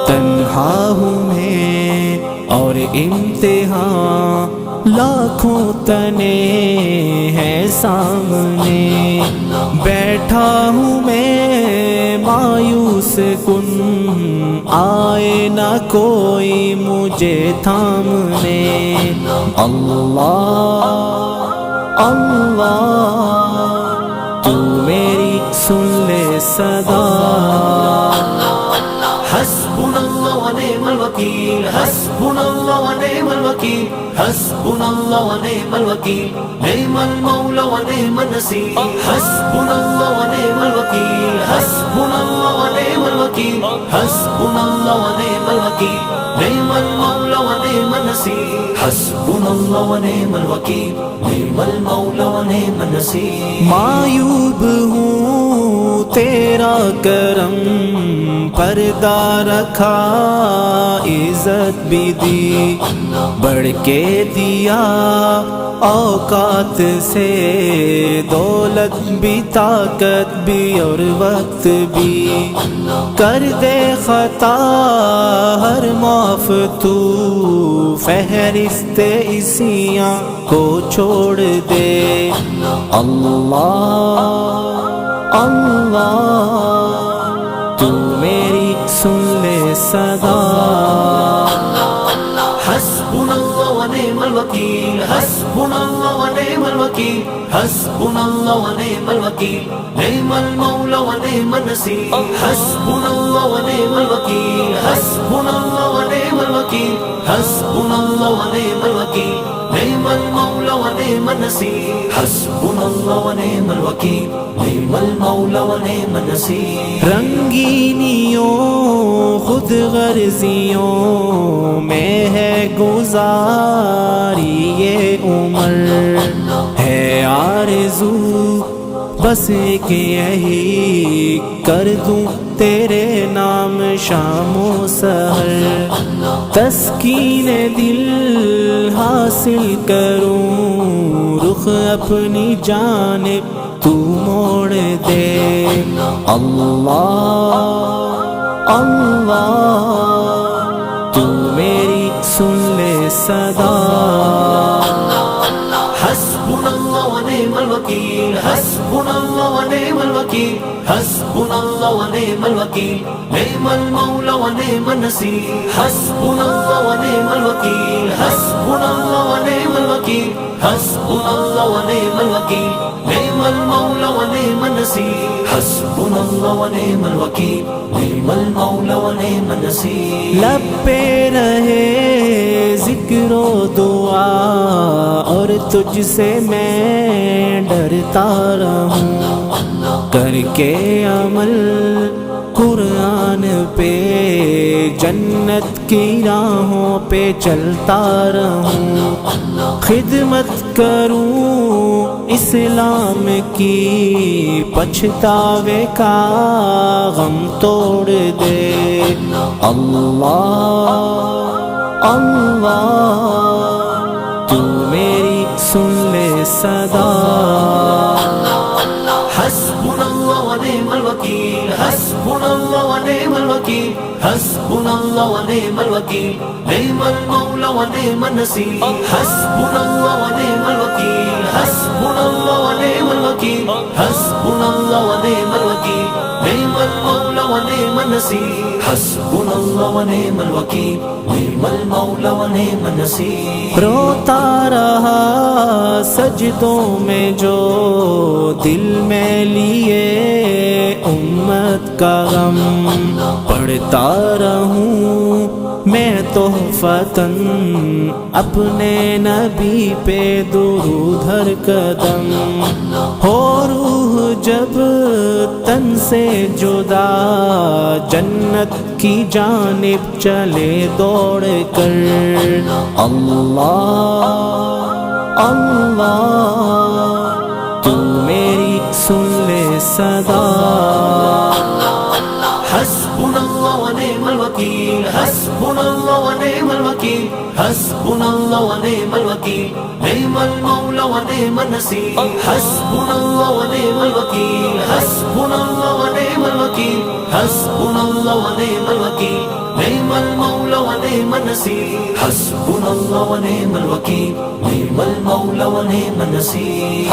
تنہا ہوں میں اور امتحان لاکھوں تنے ہیں سامنے، بیٹھا ہوں میں مایوس کن، آئے نہ کوئی مجھے تھامنے۔ اللہ اللہ تو میری سن لے صدا، حسبنا اللہ ونعم الوکیل، حسبنا اللہ ونعم الوکیل، حسبنا اللہ ونعم الوکیل، نعم المولا ونعم النصیر، حسبنا اللہ ونعم الوکیل، حسبنا اللہ ونعم الوکیل، حسبنا اللہ ونعم الوکیل، نعم المولا ونعم النصیر، حسبنا اللہ ونعم الوکیل، نعم المولا ونعم النصیر۔ معیوب ہوں تیرا کرم پردہ رکھا، عزت بھی دی بڑھ کے دیا، اوقات سے دولت بھی طاقت بھی اور وقت بھی، کر دے خطا ہر معاف تو، فہرست عصیاں کو چھوڑ دے۔ اللہ اللہ تو میری سن لے صدا، حسبنا اللہ ونعم الوکیل، حسبنا اللہ ونعم الوکیل، حسبنا اللہ ونعم الوکیل، نعم المولا ونعم النصیر، حسبنا اللہ ونعم الوکیل، حسبنا اللہ ونعم الوکیل، حسبنا اللہ ونعم الوکیل، نعم المولا ونعم النصیر، حسبنا اللہ ونعم الوکیل، نعم المولا ونعم النصیر۔ رنگینیوں خود غرضیوں میں ہے گزاری یہ عمر، ہے آرزو بس کہ یہی کر دوں تیرے نام شام و سحر، تسکین دل حاصل کروں، رخ اپنی جانب تو موڑ دے۔ اللہ اللہ تو میری سن لے صدا، حسبنا اللہ ونعم الوکیل، حسبنا اللہ ونعم الوکیل، حسبنا اللہ ونعم الوکیل، نعم المولا ونعم النصیر، حسبنا اللہ ونعم الوکیل، حسبنا اللہ ونعم الوکیل، حسبنا اللہ ونعم الوکیل، نعم المولا ونعم النصیر، حسبنا اللہ ونعم الوکیل، نعم المولا ونعم النصیر۔ لب پہ رہے ذکر و دعا اور تجھ سے میں ڈرتا رہوں، کر کے عمل قرآن پہ جنت کی راہوں پہ چلتا رہوں، خدمت کروں اسلام کی، پچھتاوے کا غم توڑ دے۔ اللہ اللہ تو میری سن لے صدا، حسبنا اللہ ونعم الوکیل، حسبنا اللہ ونعم الوکیل، حسبنا اللہ ونعم الوکیل، نعم المولا ونعم النصیر، حسبنا اللہ ونعم الوکیل، حسبنا اللہ ونعم الوکیل، حسبنا اللہ ونعم الوکیل، نعم المولا ونعم النصیر، حسبنا اللہ ونعم الوکیل، نعم المولا ونعم النصیر۔ روتا رہا سجدوں میں جو دل میں لیے امت کا غم، پڑھتا رہوں میں تحفتاً اپنے نبی پہ درود ہر قدم، ہو روح جب تن سے جدا جنت کی جانب چلے دوڑ کر۔ اللہ اللہ تو میری سن لے صدا حسبنا الله ونعم الوكيل حسبنا الله ونعم الوكيل حسبنا الله ونعم الوكيل نعم المولى ونعم النصير حسبنا الله ونعم الوكيل حسبنا الله ونعم الوكيل حسبنا الله ونعم الوكيل نعم المولى ونعم النصير حسبنا الله ونعم الوكيل نعم المولى ونعم النصير